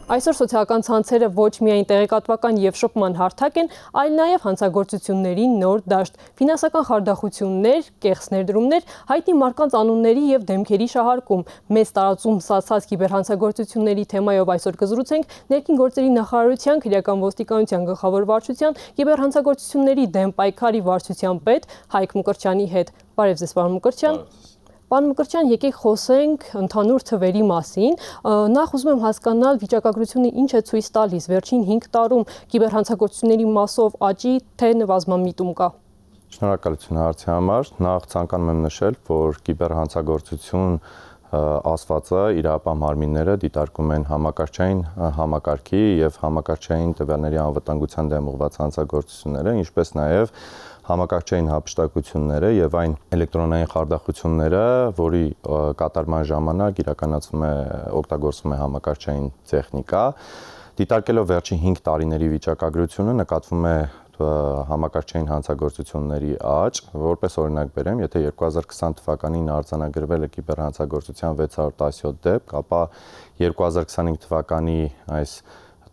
Այսօր սոցիալական ցանցերը ոչ միայն տեղեկատվական եւ շփման հարթակ են, այլ նաեւ հանցագործությունների նոր դաշտ, ֆինանսական խարդախություններ, կեղծ ներդրումներ, հայտնի մարդկանց անունների եւ դեմքերի շահարկում։ Մեծ տարածում ստացած կիբերհանցագործությունների թեմայով այսօր կզրուցենք ներքին գործերի նախարարության, քրեական ոստիկանության գլխավոր վարչության, կիբերհանցագործությունների դեմ պայքարի վարչության պետ Հայկ Մկրտչյանի հետ։ Բարև ձեզ, պարոն Մկրտչյան։ Պարոն Մկրտչյան, եկեք խոսենք ընդհանուր թվերի մասին։ Նախ ուզում եմ հասկանալ վիճակագրությունը ինչ է ցույց տալիս վերջին 5 տարում կիբերհանցագործությունների մասով աճի, թե նվազմամիտում կա։ Շնորհակալություն հարցի համար։ Նախ ցանկանում եմ նշել, որ կիբերհանցագործություն ասվածը իրապահ մարմինները դիտարկում են համակարգչային համակարգի եւ համակարգչային տվյալների անվտանգության դեմ ուղղված հանցագործությունները, ինչպես նաեւ համակարգչային հափշտակությունները եւ այն էլեկտրոնային խարդախությունները, որի կատարման ժամանակ օգտագործվում է համակարգչային տեխնիկա, դիտարկելով վերջին 5 տարիների վիճակագրությունը նկատվում է համակարգչային հանցագործությունների աճ, որպես օրինակ բերեմ, եթե 2020 թվականին արձանագրվել է կիբերհանցագործության 617 դեպք, ապա 2025 թվականի այս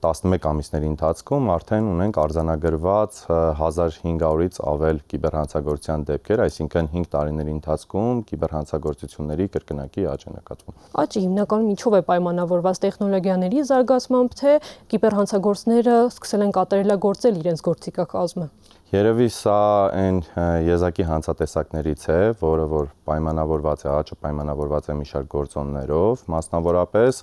11 ամիսների ընթացքում արդեն ունենք արձանագրված 1500-ից ավել կիբերհանցագործության դեպքեր, այսինքն 5 տարիների ընթացքում կիբերհանցագործությունների կրկնակի աճ է նկատվում։ Աճը հիմնականում ինչով է պայմանավորված տեխնոլոգիաների զարգացմամբ, թե կիբերհանցագործները սկսել են կատարելագործել իրենց գործիքակազմը։ Երևի սա այն եզակի հանցատեսակներից է, որը որ պայմանավորված է, աճը պայմանավորված է մի շարք գործոններով, մասնավորապես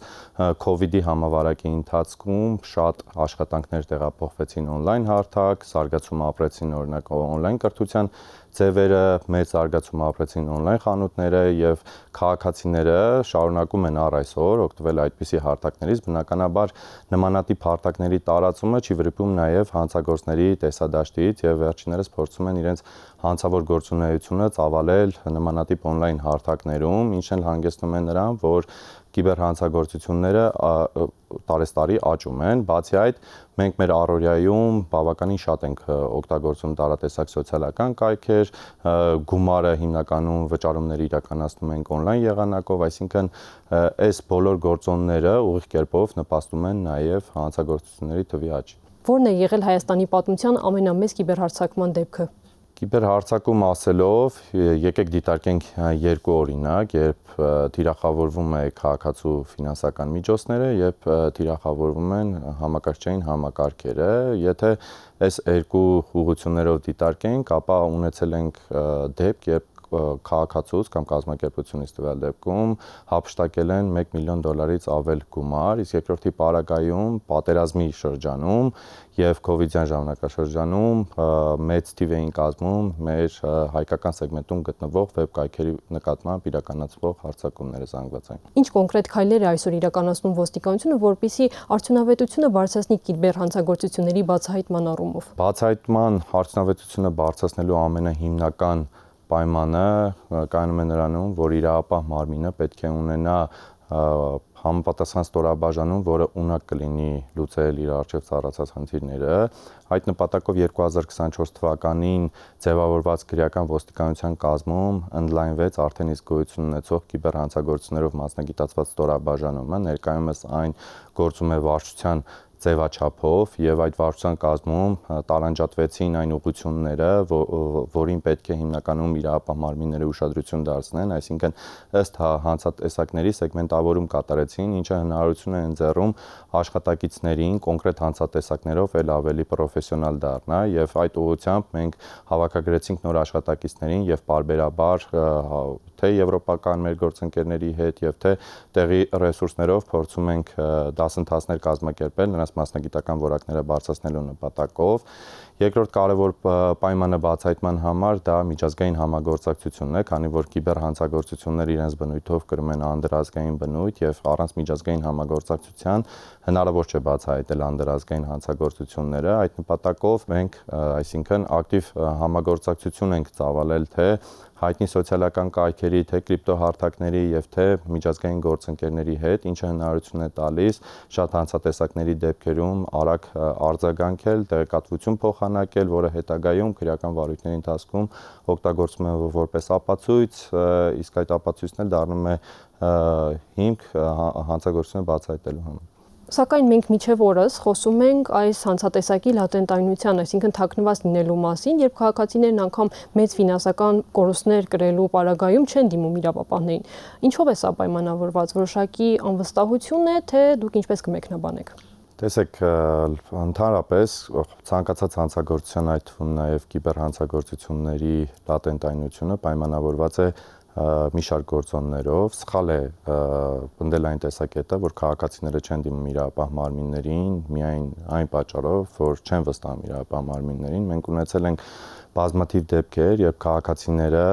COVID-ի համավարակի ընթացքում շատ աշխատանքներ տեղափոխվեցին on-line հարթակ, զարգացում ապրեցին օրինակ on-line կրթության ձևերը, մեծ զարգացում ապրեցին on-line խանութները եւ քաղաքացիները շարունակում են առ այսօր օգտվել այդպիսի հարթակներից, բնականաբար նմանատիպ հարթակների տարածումը չի վրիպում նաեւ հանցագործների տեսադաշտից եւ վերջիներս փորձում են իրենց հանցավոր գործունեությունը ծավալել նմանատիպ on-line հարթակներում, ինչն էլ հանգեցնում է նրան, որ կիբերհանցագործությունները տարեստարի աճում են, բացի այդ մենք մեր առօրյայում բավականին շատ ենք օգտագործում տարատեսակ սոցիալական կայքեր, գումարը հիմնականում վճարումները իրականացնում ենք on-line եղանակով, այսինքն այս բոլոր գործոնները ուղիղ կերպով նպաստում են նաև հանցագործությունների թվի աճին։ Որն է եղել Հայաստանի պատմության ամենամեծ կիբերհարձակման դեպքը։ Կիբերհարձակում ասելով, եկեք դիտարկենք երկու օրինակ, երբ թիրախավորվում է քաղաքացու ֆինանսական միջոցները եւ թիրախավորվում են համակարգչային համակարգերը, եթե այս երկու ուղղություններով դիտարկենք, ապա ունեցել ենք դեպք, երբ քաղաքացուց կամ կազմակերպությունից տվյալ դեպքում հափշտակել են $1 միլիոն ավել գումար, իսկ երկրորդի պարագայում պատերազմի շրջանում եւ COVID-յան ժամանակաշրջանում մեծ թիվ էին կազմում մեր հայկական սեգմենտում գտնվող վեբ կայքերի նկատմամբ իրականացվող հարձակումները զանգվածային։ Ինչ կոնկրետ քայլեր է այսօր իրականացնում ոստիկանությունը, որպեսզի արդյունավետությունը բարձրացնի կիբերհանցագործությունների բացահայտման առումով։ Բացահայտման արդյունավետությունը բարձրացնելու ամենահիմնական պայմանը կայանում է նրանում, որ իրապահ մարմինը պետք է ունենա համապատասխան ստորաբաժանում, որը ունակ կլինի լուծել իր առջև ծառացած խնդիրները։ Այդ նպատակով 2024 թվականին ձևավորված քրեական ոստիկանության կազմում ընդլայնվեց արդեն իսկ գոյություն ունեցող կիբերհանցագործություններով մասնագիտացված ստորաբաժանումը, ներկայումս այն գործում է վարչության ձևաչափով եւ այդ վարչության կազմում տարանջատվեցին այն ուղղությունները, որին պետք է հիմնականում իրապահ մարմինները ուշադրություն դարձնեն, այսինքն ըստ հանցատեսակների սեգմենտավորում կատարեցին, ինչը հնարավորություն է ընձեռում աշխատակիցներին կոնկրետ հանցատեսակներով էլ ավելի պրոֆեսիոնալ դառնալ եւ այդ ուղղությամբ մենք հավաքագրեցինք նոր աշխատակիցներին եւ պարբերաբար թե եվրոպական մեր գործընկերների հետ եւ թե տեղի ռեսուրսներով փորձում ենք դասընթացներ կազմակերպել նրանց մասնագիտական որակները բարձրացնելու նպատակով։ Երկրորդ կարևոր պայմանը բացահայտման համար դա միջազգային համագործակցությունն է, քանի որ կիբերհանցագործությունները իրենց բնույթով կրում են անդրազգային բնույթ եւ առանց միջազգային համագործակցության հնարավոր չէ բացահայտել անդրազգային հանցագործությունները։ Այդ նպատակով մենք, այսինքն ակտիվ համագործակցություն ենք ծավալել թե հայտնի սոցիալական կայքերի, թե կրիպտոհարթակների եւ թե միջազգային գործընկերների հետ, ինչը հնարավորություն է տալիս շատ հանցատեսակների դեպքերում արագ արձագանքել, տեղեկատվություն փոխանակել, որը հետագայում քրեական վարույթների ընթացքում օգտագործվում է որպես ապացույց, իսկ այդ ապացույցն էլ դառնում է հիմք հանցագործությունը բացահայտելու համար։ Սակայն մենք մինչև օրս խոսում ենք այս հանցատեսակի լատենտայնության, այսինքն թաքնված լինելու մասին, երբ քաղաքացիներն անգամ մեծ ֆինանսական կորուստներ կրելու պարագայում չեն դիմում իրավապահներին։ Ինչով է սա պայմանավորված, որոշակի անվստահություն է, թե դուք ինչպես կմեկնաբանեք։ Տեսեք, ընդհանրապես ցանկացած հանցագործության, այդ թվում նաև կիբերհանցագործությունների լատենտայնությունը պայմանավորված է մի շարք գործոններով, սխալ է պնդել այն տեսակետը, որ քաղաքացիները չեն դիմում իրավապահ մարմիններին միայն այն պատճառով, որ չեն վստահում իրավապահ մարմիններին։ Մենք ունեցել ենք բազմաթիվ դեպքեր, երբ քաղաքացիները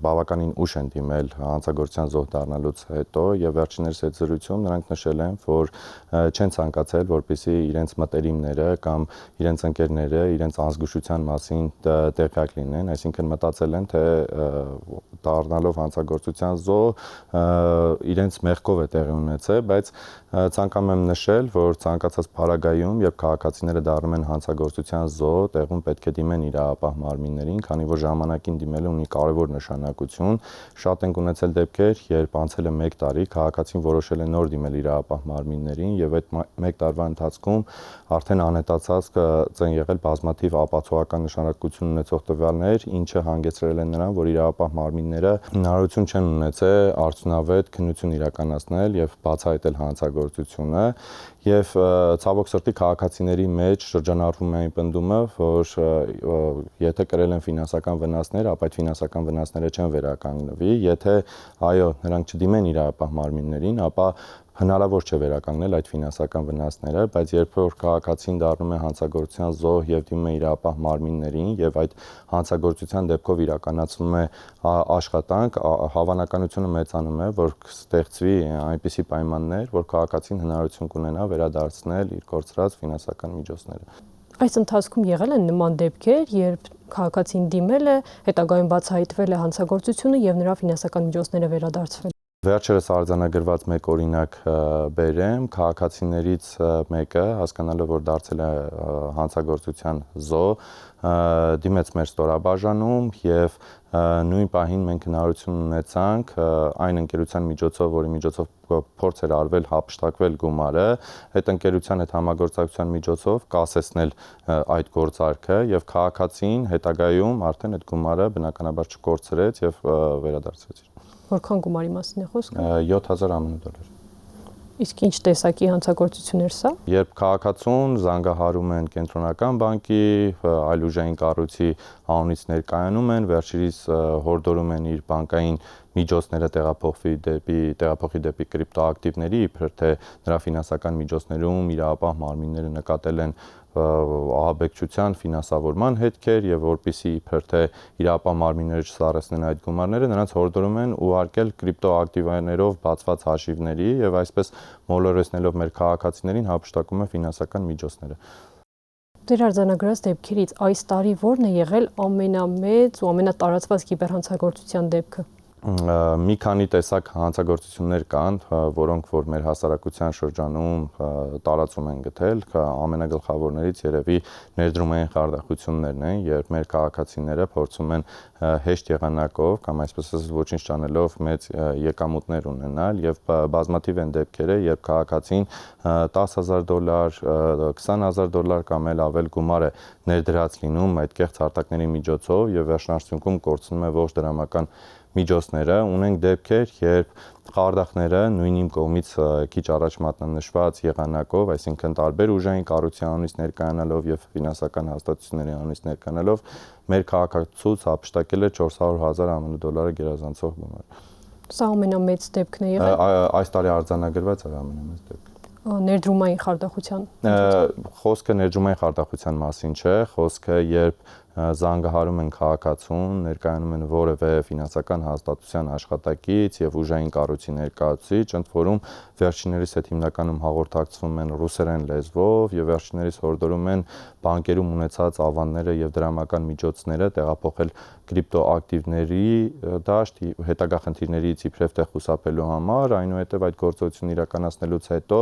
բավականին ուշ են դիմել հանցագործության զոհ դառնալուց հետո եւ վերջիններս այդ զրույցում նրանք նշել են, որ չեն ցանկացել, որպեսզի իրենց մտերիմները կամ իրենց ընկերները իրենց ազգուշության մասին տեղյակ լինեն, այսինքն մտածել են, թե դառնալով հանցագործության զոհ իրենց մեղքով է տեղի ունեցել, բայց ցանկանում եմ նշել, որ ցանկացած պարագայում, երբ քաղաքացիները դառնում են հանցագործության զոհ, տեղում պետք է դիմեն իրավապահ մարմիններին, քանի որ ժամանակին դիմելը ունի կարևոր նշանակություն։ Շատ ենք ունեցել դեպքեր, երբ անցել է 1 տարի, քաղաքացին որոշել է նոր դիմել իրավապահ մարմիններին եւ այդ 1 տարվա ընթացքում արդեն անհետացած են եղել բազմաթիվ ապացուցողական նշանակություն ունեցող տվյալներ, ինչը հանգեցրել է նրան, որ իրավապահ մարմինները հնարավորություն չեն ունեցել արդյունավետ քննություն իրականացնել եւ բացահայտել հանցագործությունը եւ ցավոք սրտի քաղաքացիների մեջ շրջանառվում է այն պնդումը, որ եթե կրել են ֆինանսական վնասներ, ապա այդ ֆինանսական վնասները չեն վերականգնվի, եթե այո, նրանք չդիմեն իրավապահ մարմիններին, ապա հնարավոր չէ վերականգնել այդ ֆինանսական վնասները, բայց երբ որ քաղաքացին դառնում է հանցագործության զոհ եւ դիմում է իրավապահ մարմիններին եւ այդ հանցագործության դեպքով իրականացվում է աշխատանք, հավանականությունը մեծանում է, որ ստեղծվի այնպիսի պայմաններ, որ քաղաքացին հնարավորություն կունենա վերադարձնել իր կորցրած ֆինանսական միջոցները։ Այս ընթացքում եղել են նման դեպքեր, երբ քաղաքացին դիմել է, հետագայում բացահայտվել է հանցագործությունը եւ նրա ֆինանսական միջոցները վերադարձվել։ Վերջերս արձանագրված մեկ օրինակ բերեմ, քաղաքացիներից մեկը, հասկանալով, որ դարձել է հանցագործության զոհ, դիմեց մեր ստորաբաժանում եւ նույն պահին մենք հնարավորություն ունեցանք այն ընկերության միջոցով, որի միջոցով փորձ էր արվել հափշտակվել գումարը, այդ ընկերության հետ համագործակցության միջոցով կասեցնել այդ գործարքը եւ քաղաքացին հետագայում արդեն այդ գումարը բնականաբար չկորցրեց եւ վերադարձրեց։ Որքան գումարի մասին է խոսքը։ 7000 ԱՄՆ դոլար։ Իսկ ինչ տեսակի հանցագործություններ սա։ Երբ քաղաքացուն զանգահարում են կենտրոնական բանկի, այլ ուժային կառույցի անունից ներկայանում են, վերջերս հորդորում են իր բանկային միջոցները տեղափոխի դեպի կրիպտոակտիվների, իբր թե նրա ֆինանսական միջոցներում իրավապահ մարմինները նկատել են ահաբեկչության ֆինանսավորման հետքեր եւ որպիսի իբր թե իրավապահ մարմինները չսառեցնեն այդ գումարները, նրանց հորդորում են ուղարկել կրիպտոակտիվներով բացված հաշիվների եւ այսպես մոլորեցնելով մեր քաղաքացիներին հափշտակում է ֆինանսական միջոցները։ Ձեր արձանագրած դեպքերից այս տարի ո՞րն է եղել ամենամեծ ու ամենատարածված կիբերհանցագործության դեպքը։ Մի քանի տեսակ հանցագործություններ կան, որոնք որ մեր հասարակության շրջանում տարածում են գտել, ամենագլխավորներից երևի ներդրումային խարդախություններն են, երբ մեր քաղաքացիները փորձում են հեշտ եղանակով կամ այսպես ասած ոչինչ չանելով մեծ եկամուտներ ունենալ եւ բազմաթիվ են դեպքերը, երբ քաղաքացին $10,000, $20,000 կամ էլ ավել գումար է ներդրած լինում այդ կեղծ արտակների միջոցով եւ վերջնարդյունքում կորցնում է ողջ դրամական միջոցները, ունենք դեպքեր, երբ խարդախները նույն իմ կողմից քիչ առաջ մատնանշված եղանակով, այսինքն տարբեր ուժային կառույցի անունից ներկայանալով եւ ֆինանսական հաստատությունների անունից ներկայանալով մեր քաղաքացուց հափշտակել է $400,000 ԱՄՆ գերազանցող գումար։ Սա ամենամեծ դեպքն է եղել։ Այս տարի արձանագրված է ամենամեծ դեպքը։ Ներդրումային խարդախության։ Խոսքը ներդրումային խարդախության մասին չէ, խոսքը երբ զանգահարում են քաղաքացուն, ներկայանում են որևէ ֆինանսական հաստատության աշխատակից եւ ուժային կառույցի ներկայացուցիչ, ընդ որում վերջիններիս հետ հիմնականում հաղորդակցվում են ռուսերեն լեզվով եւ վերջիններիս հորդորում են բանկերում ունեցած ավանները եւ դրամական միջոցները տեղափոխել կրիպտոակտիվների դաշտ հետագա խնդիրներից իբրև թե խուսափելու համար, այնուհետև այդ գործողությունն իրականացնելուց հետո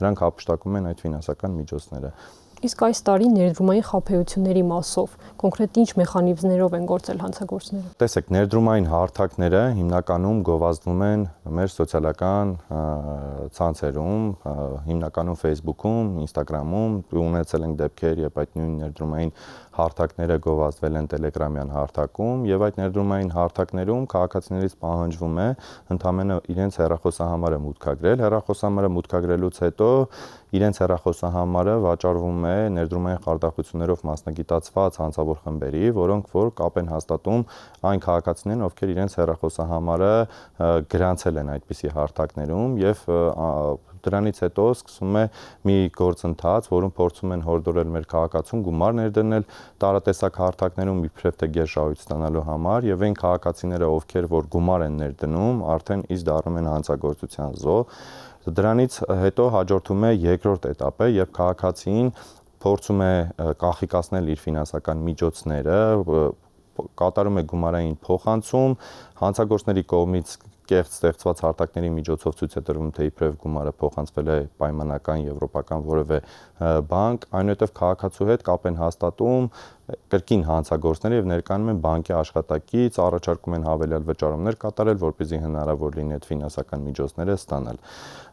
նրանք հափշտակում են այդ ֆինանսական միջոցները։ Իսկ այս տարի ներդրումային խաբեությունների մասով կոնկրետ ինչ մեխանիզմներով են գործել հանցագործները։ Տեսեք, ներդրումային հարթակները հիմնականում գովազդվում են մեր սոցիալական ցանցերում, հիմնականում Facebook-ում, Instagram-ում, ունեցել ենք դեպքեր, երբ այդ նույն ներդրումային հարթակները գովազդվել են Telegram-յան հարթակում, եւ այդ ներդրումային հարթակներում քաղաքացիներից պահանջվում է ընդհանրապես իրենց հեռախոսահամարը մուտքագրել։ Հեռախոսահամարը մուտքագրելուց հետո իրենց հեռախոսահամարը վաճառվում է ներդրումային խարդախություններով մասնագիտացված հանցավոր խմբերի, որոնք որ կապ են հաստատում այն քաղաքացիներին, ովքեր իրենց հեռախոսահամարը գրանցել են այդպիսի հարթակներում, եւ դրանից հետո սկսում է մի գործընթաց, որում փորձում են հորդորել մեր քաղաքացուն գումար ներդնել տարատեսակ հարթակներում իբրև թե գերշահույթ ստանալու համար, եւ այն քաղաքացիները, ովքեր որ գումար են ներդնում, արդեն իսկ դառնում են հանցագործության զոհ։ Դրանից հետո հաջորդում է երկրորդ этаպը, երբ քաղաքացին փորձում է կանխիկացնել իր ֆինանսական միջոցները, կատարում է գումարային փոխանցում, հանցագործների կողմից կեղծ ստեղծված հարթակների միջոցով ցույց է տրվում, թե իբրև գումարը փոխանցվել է պայմանական եվրոպական որևէ բանկ, այնուհետև քաղաքացու հետ կապ են հաստատում կրկին հանցագործները եւ ներկայանում են բանկի աշխատակից, առաջարկում են հավելյալ վճարումներ կատարել, որպեսզի հնարավոր լինի այդ ֆինանսական միջոցները ստանալ։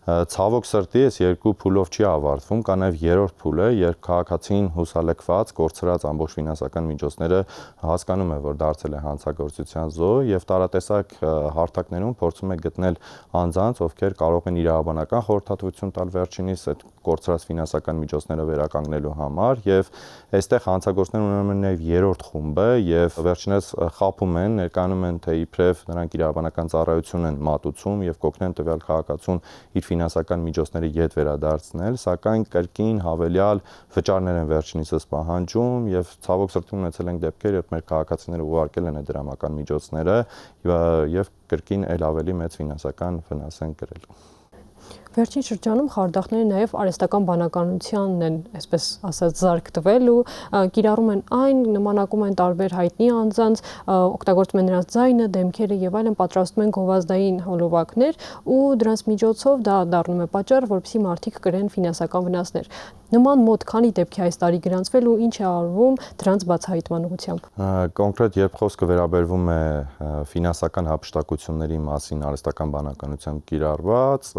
Ցավոք սրտի այս երկու փուլով չի ավարտվում, կա նաեւ երրորդ փուլը, երբ քաղաքացին հուսալքված, կորցրած ամբողջ ֆինանսական միջոցները հասկանում է, որ դարձել է հանցագործության զոհ եւ տարատեսակ հարթակներում փորձում է գտնել անձանց, ովքեր կարող են իրավաբանական խորհրդատվություն տալ վերջինիս այդ կորցրած ֆինանսական միջոցները վերականգնելու համար եւ այստեղ հանցագործները ունենում են նաեւ երրորդ խումբը եւ վերջինս խափում են, ներկայանում են, թե իբրև նրանք իրավաբանական ծառայություն են մատուցում եւ կօգնեն տվյալ քաղաքացուն իր ֆինանսական միջոցները յետ վերադարձնել, սակայն կրկին հավելյալ վճարներ են վերջինիսս պահանջում եւ ցավոք սրտի ունեցել ենք դեպքեր, երբ մեր քաղաքացիները ուղարկել են այդ դրամական միջոցները եւ կրկին այլ ավելի մեծ ֆինանսական վնաս են կրել։ Վերջին շրջանում խարդախները նաև արհեստական բանականությանն են, այսպես ասած, զարկ տվել ու կիրառում են այն, նմանակում են տարբեր հայտնի անձանց, օգտագործում են նրանց ձայնը, դեմքերը եւ այլն, պատրաստում են գովազդային հոլովակներ ու դրանց միջոցով դա դառնում է պատճառ, որպեսզի մարդիկ կրեն ֆինանսական վնասներ։ Նման մոտ քանի դեպքի այս տարի գրանցվել ու ինչ է արվում դրանց բացահայտման ուղղությամբ։ Կոնկրետ երբ խոսքը վերաբերվում է ֆինանսական հափշտակությունների մասին արհեստական բանականությամբ կիրառված,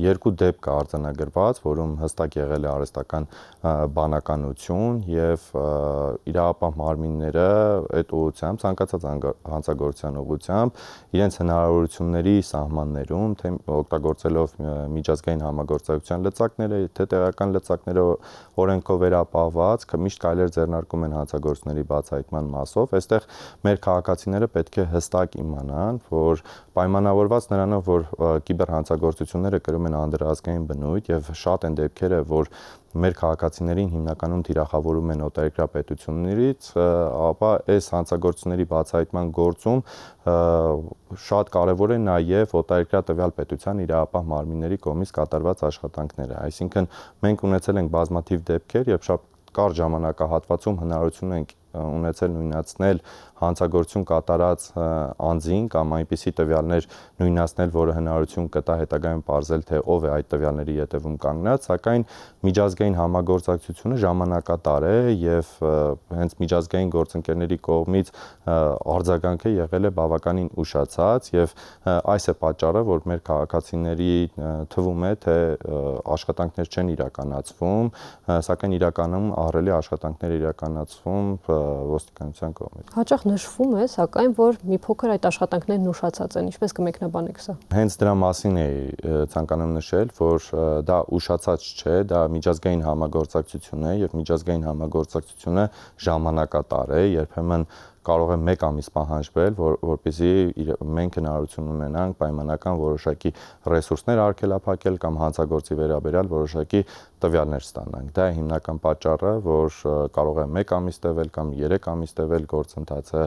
երկու դեպք կա արձանագրված, որում հստակ եղել է արհեստական բանականություն եւ իրավապահ մարմինները այդ ուղղությամբ ցանկացած հանցագործության ուղղությամբ իրենց հնարավորությունների սահմաններում, թե օգտագործելով միջազգային համագործակցության լծակները, թե տեղական լծակները օրենքով վերապահված, միշտ կարելի է ձեռնարկում են հանցագործների բացահայտման մասով։ Այստեղ մեր քաղաքացիները պետք է հստակ իմանան, որ պայմանավորված նրանով, որ կիբերհանցագործությունները կրում են անդրազգային բնույթ եւ շատ են դեպքերը, որ մեր քաղաքացիներին հիմնականում թիրախավորում են օտարերկրյա պետություններից, ապա այս հանցագործությունների բացահայտման գործում շատ կարևոր է նաև օտարերկրյա տվյալ պետության իրավապահ մարմինների կողմից կատարված աշխատանքները։ Այսինքն մենք ունեցել ենք բազմաթիվ դեպքեր, երբ շատ կարճ ժամանակահատվածում հնարավորություն ենք ունեցել նույնացնել հանցագործություն կատարած անձին կամ այնպիսի տվյալներ նույնացնել, որը հնարավորություն կտա հետագայում պարզել, թե ով է այդ տվյալների ետևում կանգնած, սակայն միջազգային համագործակցությունը ժամանակատար է եւ հենց միջազգային գործընկերների կողմից արձագանքը եղել է բավականին ուշացած եւ այս է պատճառը, որ մեր քաղաքացիների թվում է, թե աշխատանքներ չեն իրականացվում, սակայն իրականում ահռելի աշխատանքներ իրականացվում ոստիկանության կողմից։ Հաճախ նշվում է, սակայն որ մի փոքր այդ աշխատանքներն ուշացած են, ինչպես կմեկնաբանեք սա։ Հենց դրա մասին է ցանկանում նշել, որ դա ուշացած չէ, դա միջազգային համագործակցություն է եւ միջազգային համագործակցությունը ժամանակատար է, երբեմն կարող է 1 ամիս պահանջվել, որպեսզի մենք հնարավորություն ունենանք պայմանական որոշակի ռեսուրսներ արգելափակել կամ հանցագործի վերաբերյալ որոշակի տվյալներ ստանանք։ Դա է հիմնական պատճառը, որ կարող է 1 ամիս տևել կամ 3 ամիս տևել գործընթացը։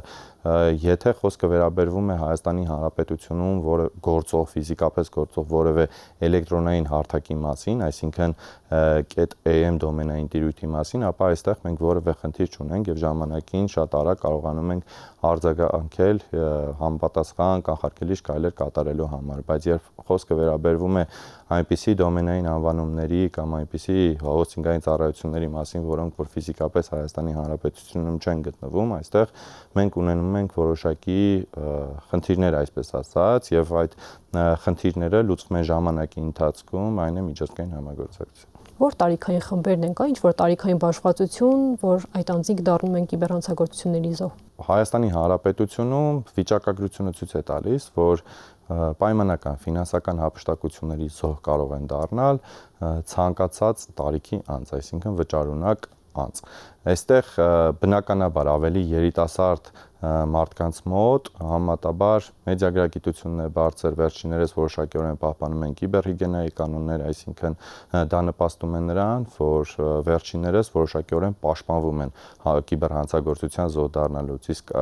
Եթե խոսքը վերաբերվում է Հայաստանի Հանրապետությունում գործող ֆիզիկապես գործող որևէ էլեկտրոնային հարթակի մասին, այսինքն .am դոմենային տիրույթի մասին, ապա այստեղ մենք որևէ խնդիր չունենք եւ ժամանակին շատ արագ կարողանում կարողանում ենք արձագանքել համապատասխան կանխարգելիչ քայլեր կատարելու համար, բայց երբ խոսքը վերաբերվում է այնպիսի դոմենային անվանումների կամ այնպիսի հոսթինգային ծառայությունների մասին, որոնք որ ֆիզիկապես Հայաստանի Հանրապետությունում չեն գտնվում, այստեղ մենք ունենում ենք որոշակի խնդիրներ, այսպես ասած, եւ այդ խնդիրները լուծվում են ժամանակի ընթացքում, այն է միջազգային համագործակցություն։ Որ տարիքային խմբերն են, կա ինչ-որ տարիքային բաշխվածություն, որ այդ անձինք դառնում են կիբերհանցագործությունների զոհ։ Հայաստանի Հանրապետությունում վիճակագրությունը ցույց է տալիս, որ պայմանական ֆինանսական հափշտակությունների զոհ կարող են դառնալ ցանկացած տարիքի անձ, այսինքն վճարունակ անձ։ Այստեղ բնականաբար ավելի երիտասարդ մարդկանց մոտ համատաբար մեդիագրագիտությունն է բարձր, վերջիններս որոշակիորեն պահպանում են կիբերհիգիենայի կանոններ, այսինքն դա նպաստում է նրան, որ վերջիններս որոշակիորեն պաշտպանվում են կիբերհանցագործության զոհ դառնալուց, իսկ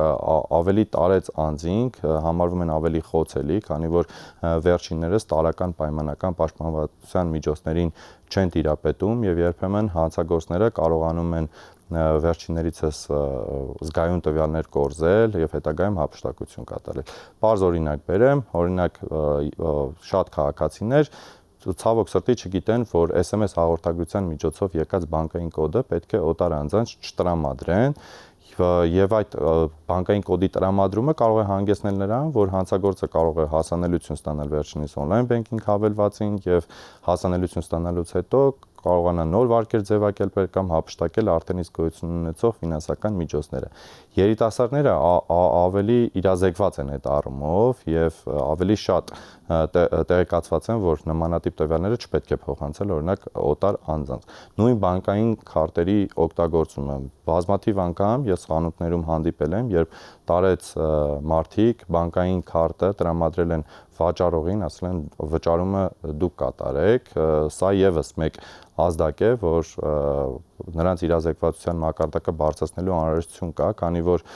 ավելի տարեց անձինք համարվում են ավելի խոցելի, քանի որ վերջիններս տարական պայմանական պաշտպանվածության միջոցներին չեն տիրապետում եւ երբեմն հանցագործները կարողանում են վերջիններիցս զգայուն տվյալներ կորզել եւ հետագայում հափշտակություն կատարել։ Պարզ օրինակ բերեմ, օրինակ շատ քաղաքացիներ ցավոք սրտի չգիտեն, որ SMS հաղորդագրության միջոցով եկած բանկային կոդը պետք է օտար անձանց չտրամադրեն եւ այդ բանկային կոդի տրամադրումը կարող է հանգեցնել նրան, որ հանցագործը կարող է հասանելիություն ստանալ վերջինիս on-line banking հավելվածին եւ հասանելիություն ստանալուց հետո կարողանա նոր վարկեր ձևակերպել կամ հափշտակել արդեն իսկ գոյություն ունեցող ֆինանսական միջոցները։ Երիտասարդները ավելի իրազեկված են այդ առումով եւ ավելի շատ տեղեկացված են, որ նմանատիպ տվյալները չպետք է փոխանցել օրինակ օտար անձանց։ Նույն բանկային քարտերի օգտագործումը բազմաթիվ անգամ ես խանութներում հանդիպել եմ, երբ տարեց մարդիկ բանկային քարտը տրամադրել են վաճառողին, ասել են վճարումը դուք կատարեք, սա եւս մեկ ազդակ է, որ նրանց իրազեկվածության մակարդակը բարձրացնելու անհրաժեշտություն կա, քանի որ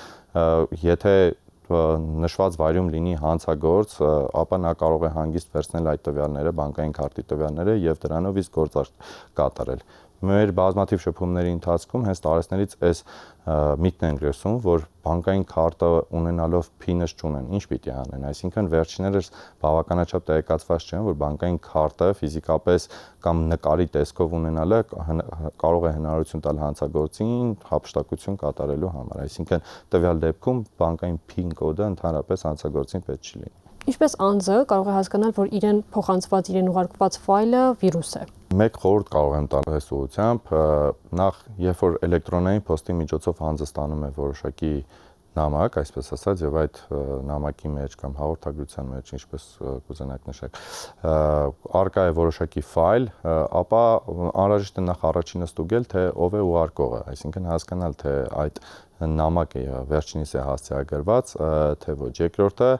եթե նշված վայրում լինի հանցագործ, ապա նա կարող է հանգիստ վերցնել այդ տվյալները, բանկային քարտի տվյալները եւ դրանով իսկ գործարք կատարել։ Մեր բազմաթիվ շփումների ընթացքում հենց տարեցներից այս միտքն են գրում, որ բանկային քարտը ունենալով PIN-ը չունեն, ինչ պիտի անեն, այսինքն վերջիններս բավականաչափ տեղեկացված չեն, որ բանկային քարտը ֆիզիկապես կամ նկարի տեսքով ունենալը կարող է հնարավորություն տալ հանցագործին հափշտակություն կատարելու համար, այսինքն տվյալ դեպքում բանկային PIN կոդը ընդհանրապես հանցագործին պետք չի լինի։ Ինչպես անձը կարող է հասկանալ, որ իրեն փոխանցված, իրեն ուղարկված ֆայլը վիրուս է։ Մեկ խորհուրդ կարող եմ տալ այս ուղղությամբ, նախ երբ որ էլեկտրոնային փոստի միջոցով անձը ստանում է որոշակի նամակ, այսպես ասած, եւ այդ նամակի մեջ կամ հաղորդագրության մեջ, ինչպես կուզենաք նշեք, արկա է որոշակի ֆայլ, ապա անհրաժեշտ է նախ առաջինը ստուգել, թե ով է ուղարկողը, այսինքն հասկանալ, թե այդ նամակը վերջինիս է հասցեագրված, թե ոչ։ Երկրորդը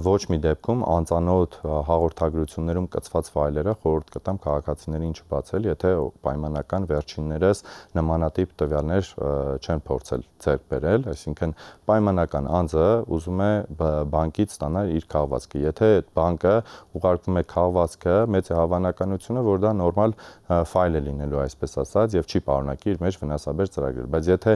ոչ մի դեպքում անծանոթ հաղորդագրություններում կցված ֆայլերը խորհուրդ կտամ քաղաքացիներին չբացել, եթե պայմանական վերջիններս նմանատիպ տվյալներ չեն փորձել ձեռք բերել, այսինքն պայմանական անձը ուզում է բանկից ստանալ իր քաղվածքը։ Եթե բանկը ուղարկվում է քաղվածքը, մեծ է հավանականությունը, որ դա նորմալ ֆայլ է լինելու, այսպես ասած, եւ չի պարունակի իր մեջ վնասաբեր ծրագրեր, բայց եթե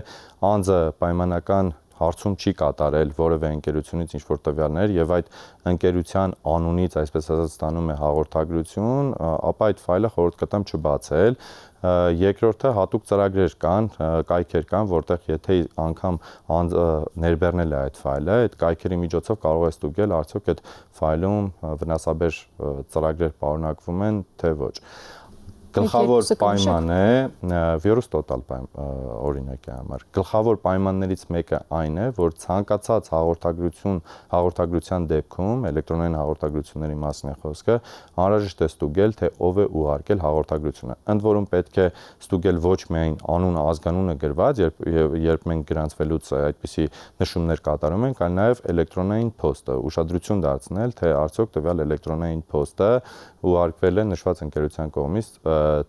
անձը պայմանական հարցում չի կատարել որևէ ընկերությունից ինչ-որ տվյալներ եւ այդ ընկերության անունից, այսպես ասած, ստանում է հաղորդագրություն, ապա այդ ֆայլը խորհուրդ կտամ չբացել։ Երկրորդը հատուկ ծրագրեր կան, կայքեր կան, որտեղ եթե անգամ ներբեռնել է այդ ֆայլը, այդ կայքերի միջոցով կարող է ստուգել արդյոք այդ ֆայլում վնասաբեր ծրագրեր պարունակվում են, թե ոչ։ Գլխավոր պայման է վիրուս տոտալ օրինակի համար։ Գլխավոր պայմաններից մեկը այն է, որ ցանկացած հաղորդագրության դեպքում, էլեկտրոնային հաղորդագրությունների մասին է խոսքը, անհրաժեշտ է ստուգել, թե ով է ուղարկել հաղորդագրությունը։ Ընդ որում պետք է ստուգել ոչ միայն անունը, ազգանունը գրված, երբ մենք գրանցվելուց այդպիսի նշումներ կատարում ենք, այլ նաև էլեկտրոնային փոստը, ուշադրություն դարձնել, թե արդյոք տվյալ էլեկտրոնային փոստը ուղարկվել է նշված ընկերության կողմից,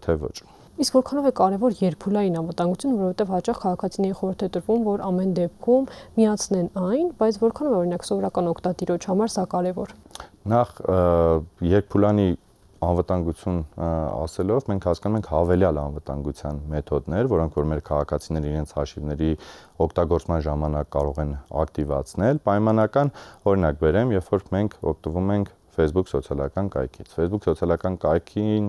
թե ոչ։ Իսկ որքանով է կարևոր երբուլային անվտանգությունը, որովհետև հաճախ քաղաքացիներին խորհուրդ է տրվում, որ ամեն դեպքում միացնեն այն, բայց որքանով օրինակ սովորական օգտատիրոջ համար սա կարևոր։ Նախ երբուլանի անվտանգություն ասելով մենք հասկանում ենք հավելյալ անվտանգության մեթոդներ, որոնք որ մեր քաղաքացիները իրենց հաշիվների օգտագործման ժամանակ կարող են ակտիվացնել։ Պայմանական օրինակ բերեմ, երբ որ մենք օգտվում ենք Facebook սոցիալական կայքից։ Facebook սոցիալական կայքին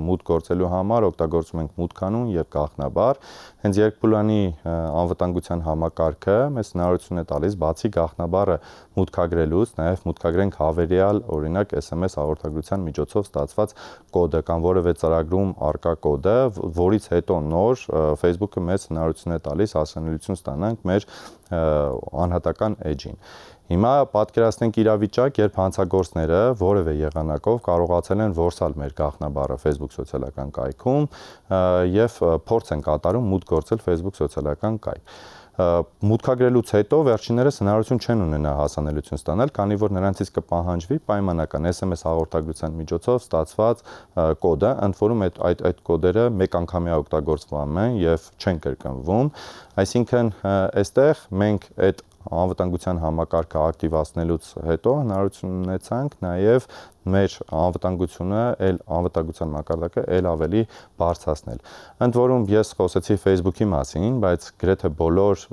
մուտք գործելու համար օգտագործում ենք մուտքանուն եւ գաղտնաբար։ Հենց երկփուլանի անվտանգության համակարգը մեզ հնարավորություն է տալիս բացի գաղտնաբառը մուտքագրելուց, նաեւ մուտքագրենք հավելյալ, օրինակ SMS հաղորդագրության միջոցով ստացված կոդը կամ որևէ ծրագրում արկա կոդը, որից հետո նոր Facebook-ը մեզ հնարավորություն է տալիս հասանելիություն ստանանք մեր անհատական էջին։ Հիմա պատկերացնենք իրավիճակ, երբ հանցագործները որևէ եղանակով կարողացել են որսալ մեր գաղտնաբառը Facebook սոցիալական կայքում եւ փորձ են կատարում մուտք գործել Facebook սոցիալական կայք։ Մուտքագրելուց հետո վերջիններս հնարավորություն չեն ունենա հասանելիություն ստանալ, քանի որ նրանցից կպահանջվի պայմանական SMS հաղորդագրության միջոցով ստացված կոդը, ընդ որում այդ կոդերը մեկ անգամյա օգտագործվում են եւ չեն կրկնվում, այսինքն այստեղ մենք այդ անվտանգության համակարգը ակտիվացնելուց հետո հնարավորություն ունեցանք նաև մեր անվտանգությունը, անվտանգության մակարդակը ել ավելի բարձրացնել։ Ընդ որում ես խոսեցի Facebook-ի մասին, բայց գրեթե բոլոր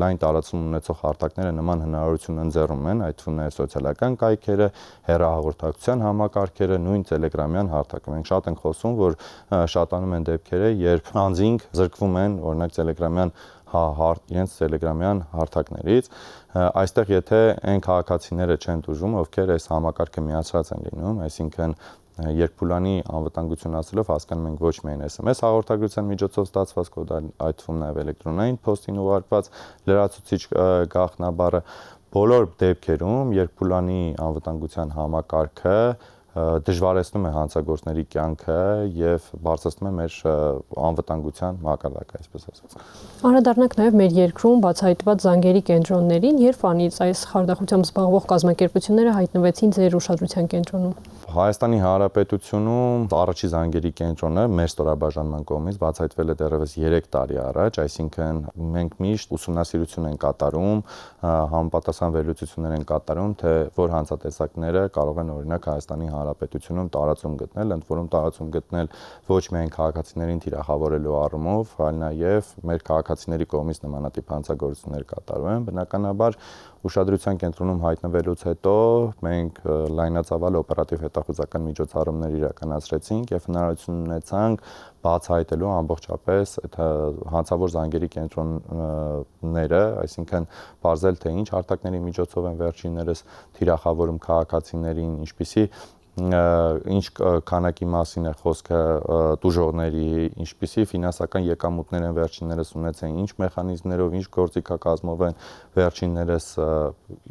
լայն տարածում ունեցող հարթակները նման հնարավորություն ընձեռում են, այդ թվում նաև սոցիալական կայքերը, հեռահաղորդակցության համակարգերը, նույն Telegram-յան հարթակը։ Մենք շատ ենք խոսում, որ շատանում են դեպքերը, երբ անձինք զրկվում են, օրինակ Telegram-յան իրենց Telegram-յան հարթակներից, այստեղ եթե այն քաղաքացիները չեն դժում, ովքեր այս համակարգը միացրած են լինում, այսինքն երկփուլանի անվտանգություն ասելով հասկանում ենք ոչ միայն SMS հաղորդագրության միջոցով ստացված կոդ, այդ թվում նաև էլեկտրոնային փոստին ուղարկված լրացուցիչ գաղտնաբառը, բոլոր դեպքերում երկփուլանի անվտանգության համակարգը դժվարեցնում է հանցագործների կյանքը եւ բարձրացնում է մեր անվտանգության մակարդակը, այսպես ասած։ Անդրադառնանք նաեւ մեր երկրում բացահայտված զանգերի կենտրոններին, երբ անից այս խարդախությամբ զբաղվող կազմակերպությունները հայտնվեցին ձեր ուշադրության կենտրոնում։ Հայաստանի Հանրապետությունում առաջի զանգերի կենտրոնը մեր ստորաբաժանման կողմից բացահայտվել է դեռևս 3 տարի առաջ, այսինքն մենք միշտ ուսումնասիրություն ենք կատարում, համապատասխան վերլուծություններ ենք կատարում, թե որ հանցատեսակները կարող են օրինակ Հայաստանի Հանրապետությունում տարածում գտնել, ընդ որում տարածում գտնել ոչ միայն քաղաքացիներին թիրախավորելու առումով, այլ նաև մեր քաղաքացիների կողմից նմանատիպ հանցագործություններ կատարում են։ Բնականաբար ուշադրության կենտրոնում հայտնվելուց հետո մենք լայնածավալ օպերատիվ հետախուզական միջոցառումներ իրականացրեցինք եւ հնարավորություն ունեցանք բացահայտելու ամբողջապես այդ հանցավոր զանգերի կենտրոնները, այսինքն բարձել թե ինչ հարթակների միջոցով են վերջիններս թիրախավորում քաղաքացիներին, ինչ քանակի մասին է խոսքը տուժողների, ինչպիսի ֆինանսական եկամուտներ են վերջիններս ունեցել, ինչ մեխանիզմներով, ինչ գործիքակազմով են վերջիններս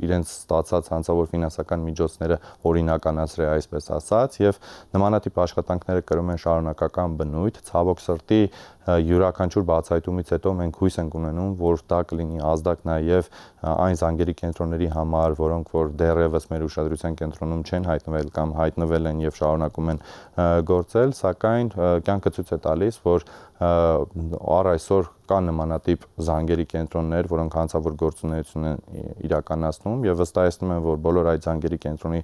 իրենց ստացած հանցավոր ֆինանսական միջոցները օրինականացրել, այսպես ասած, եւ նմանատիպ աշխատանքները կրում են շարունակական բնույթ, ցավոք սրտի յուրաքանչյուր բացահայտումից հետո մենք հույս ենք ունենում, որ դա կլինի ազդակ նաև այն զանգերի կենտրոնների համար, որոնք որ դեռևս մեր ուշադրության կենտրոնում չեն հայտնվել կամ հայտնվել են եւ շարունակում են գործել, սակայն կյանքը ցույց է տալիս, որ առ այսօր կան նմանատիպ զանգերի կենտրոններ, որոնք հանցավոր գործունեություն են իրականացնում եւ վստահեցնում են, որ բոլոր այդ զանգերի կենտրոնի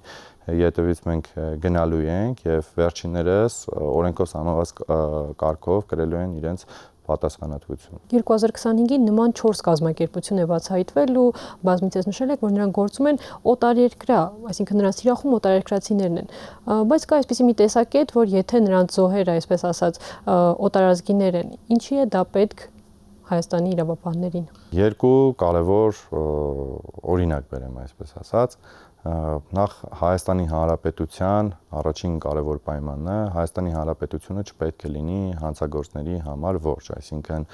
ետևից մենք գնալու ենք եւ վերջիններս օրենքով սահմանված կարգով կրելու են իրենց պատասխանատվություն։ 2025-ին նման 4 կազմակերպություն է բացահայտվել ու բազմիցս նշել եք, որ նրանք գործում են օտարերկրյա, այսինքն նրանց թիրախում օտարերկրացիներն են։ Բայց կա այսպիսի մի տեսակետ, որ եթե նրանց զոհերը, այսպես ասած, օտարազգիներ են, ինչի է դա պետք Հայաստանի իրավապահներին։ Երկու կարևոր օրինակ բերեմ, այսպես ասած, նախ Հայաստանի Հանրապետության առաջին կարևոր պայմանն է Հայաստանի Հանրապետությունը չպետք է լինի հանցագործների համար որջ, այսինքն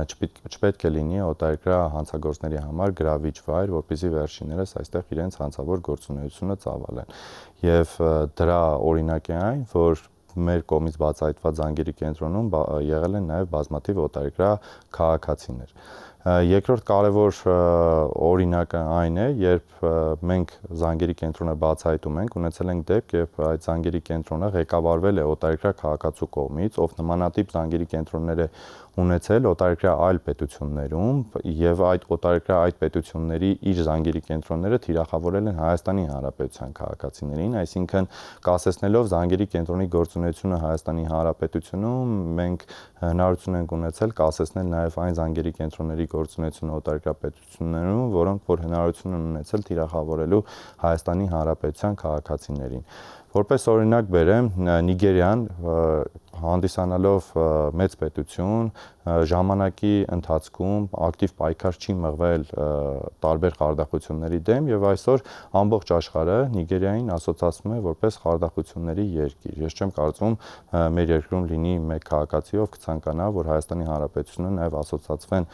չպետք է լինի օտարերկրյա հանցագործների համար գրավիչ վայր, որպեսզի վերջիններս այստեղ իրենց հանցավոր գործունեությունը ծավալեն։ Եվ դրա օրինակ է այն, որ մեր կողմից բացահայտված զանգերի կենտրոնում եղել են նաև բազմաթիվ օտարերկրյա քաղաքացիներ։ Երկրորդ կարևոր օրինակը այն է, երբ մենք զանգերի կենտրոնը բացահայտում ենք, ունեցել ենք դեպք, երբ այդ զանգերի կենտրոնը ղեկավարվել է օտարերկրյա քաղաքացու կողմից, ով նմանատիպ զանգերի կենտրոններ է ունեցել օտարերկրյա այլ պետություններում եւ այդ օտարերկրյա այդ պետությունների իր զանգերի կենտրոնները թիրախավորել են Հայաստանի Հանրապետության քաղաքացիներին, այսինքն կասեցնելով զանգերի կենտրոնի գործունեությունը Հայաստանի Հանրապետությունում մենք հնարավորություն ենք ունեցել կասեցնել նաեւ այն զանգերի կենտրոնների գործունեությունը օտարերկրյա պետություններում, որոնք որ հնարավորություն են ունեցել թիրախավորելու Հայաստանի Հանրապետության քաղաքացիներին։ Որպես օրինակ բերեմ, Նիգերիան հանդիսանալով մեծ պետություն ժամանակի ընթացքում ակտիվ պայքար չի մղվել տարբեր խարդախությունների դեմ եւ այսօր ամբողջ աշխարհը Նիգերիային ասոցացվում է որպես խարդախությունների երկիր։ Ես չեմ կարծում մեր երկրում լինի մեկ քաղաքացի, ով կցանկանա, որ Հայաստանի Հանրապետությունը նաեւ ասոցացվեն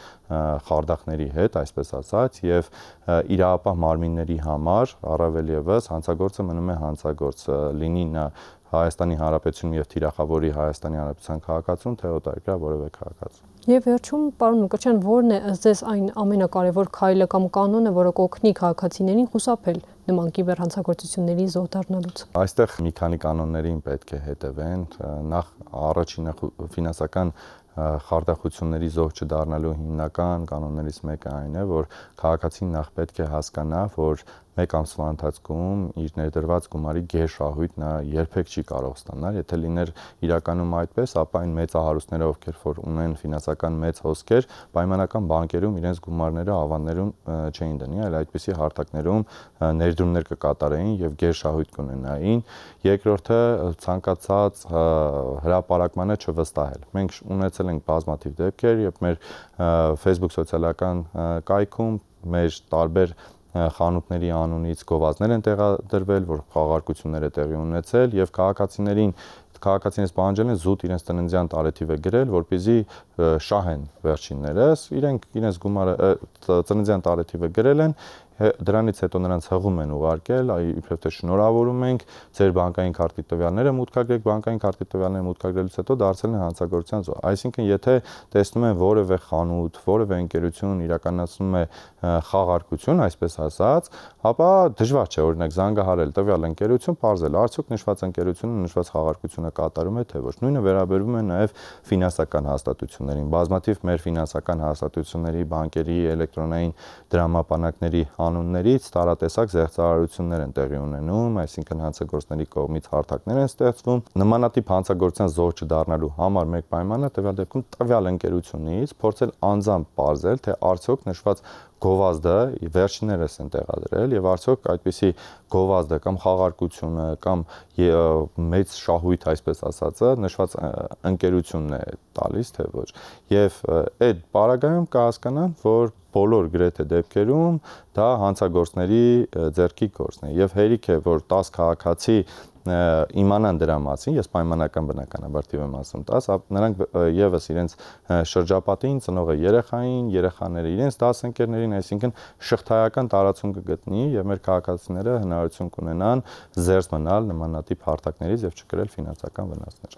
խարդախների հետ, այսպես ասած, եւ իրավապահ մարմինների համար առավել եւս հանցագործը մնում է հանցագործ, լինի նա Հայաստանի Հանրապետությունում եւ թիրախավորի Հայաստանի Հանրապետության քաղաքացուն, թե օտարերկրյա որևէ քաղաքացու։ Եվ վերջում, պարոն Մկրտչյան, ո՞րն է ըստ ձեզ այն ամենակարևոր քայլը կամ կանոնը, որը կօգնի քաղաքացիներին խուսափել նման կիբերհանցագործությունների զոհ դառնալուց։ Այստեղ մի քանի կանոններին պետք է հետևեն։ Նախ առաջինը ֆինանսական խարդախությունների զոհ չդառնալու հիմնական կանոններից մեկը այն է, որ քաղաքացին նախ պետք է հասկանա, որ մեկ ամսվա ընթացքում իր ներդրված գումարի գերշահույթ նա երբեք չի կարող ստանալ, եթե լիներ իրականում այդպես, ապա այն մեծահարուստները, ովքեր որ ունեն ֆինանսական մեծ հոսքեր, պայմանական բանկերում իրենց գումարները ավանդներում չէին դնի, այլ այդպիսի հարթակներում ներդրումներ կկատարեին եւ գերշահույթ կունենային։ Երկրորդը ցանկացած հրապարակմանը չվստահել։ Մենք ունեցել ենք բազմաթիվ դեպքեր, երբ մեր Facebook սոցիալական կայքում մեր տարբեր խանութների անունից գովազդներ են տեղադրվել, որ խաղարկություններ է տեղի ունեցել եւ քաղաքացիներից պահանջել են զուտ իրենց տնօրինության տարեթիվը գրել, որպեսզի շահեն վերջիններս, իրենց գումարը տնօրինության տարեթիվը գրել են, դրանից հետո նրանց հղում են ուղարկել, իբրև թե շնորհավորում ենք, ձեր բանկային քարտի տվյալները մուտքագրեք, բանկային քարտի տվյալները մուտքագրելուց հետո դարձել են հանցագործության զոհ։ Այսինքն, եթե տեսնում են որևէ խանութ, որևէ ընկերություն իրականացնում է խաղարկություն, այսպես ասած, ապա դժվար չէ օրինակ զանգահարել տվյալ ընկերություն, պարզել արդյոք նշված ընկերությունը նշված խաղարկությունը կատարում է թե ոչ։ Նույնը վերաբերում է նաև ֆինանսական հաստատություններին։ Բազմաթիվ մեր ֆինանսական հաստատությունների, բանկերի, էլեկտրոնային դրամապանակների անուններից տարատեսակ զեղծարարություններ են տեղի ունենում, այսինքն հանցագործների կողմից հարթակներ են ստեղծվում։ Նմանատիպ հանցագործության զոհ չդառնալու համար մեկ պայմանը տվյալ դեպքում տվյալ ընկերությունից փորձել անձամբ պարզել, թե արդյոք նշված գովազդը վերջիններս են տեղադրել եւ արդյոք այդպիսի գովազդը կամ խաղարկությունը կամ մեծ շահույթ, այսպես ասածը, նշված ընկերությունն է տալիս, թե ոչ։ Եվ այդ պարագայում կհասկանան, որ բոլոր գրեթե դեպքերում դա հանցագործների ձեռքի գործն է եւ հերիք է, որ 10 քաղաքացի իմանան դրա մասին, ես պայմանական բնականաբար թիվ եմ ասում 10, նրանք եւս իրենց շրջապատին ծնողը երեխային, երեխաները իրենց դասընկերներին, այսինքն շղթայական տարածում կգտնի եւ մեր քաղաքացիները հնարավորություն կունենան զերծ մնալ նմանատիպ հարթակներից եւ չկրել ֆինանսական վնասներ։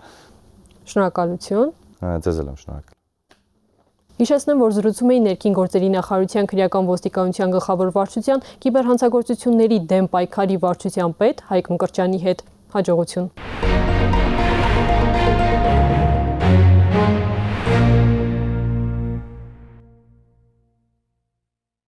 Շնորհակալություն։ Ձեզ էլ եմ շնորհակալ։ Հիշեցնեմ, որ զրուցում էի ներքին գործերի նախարարության քրեական ոստիկանության գլխավոր վարչության կիբերհանցագործությունների դեմ պայքարի վարչության պետ Հայկ Մկրտչյանի հետ։ Հաջողություն։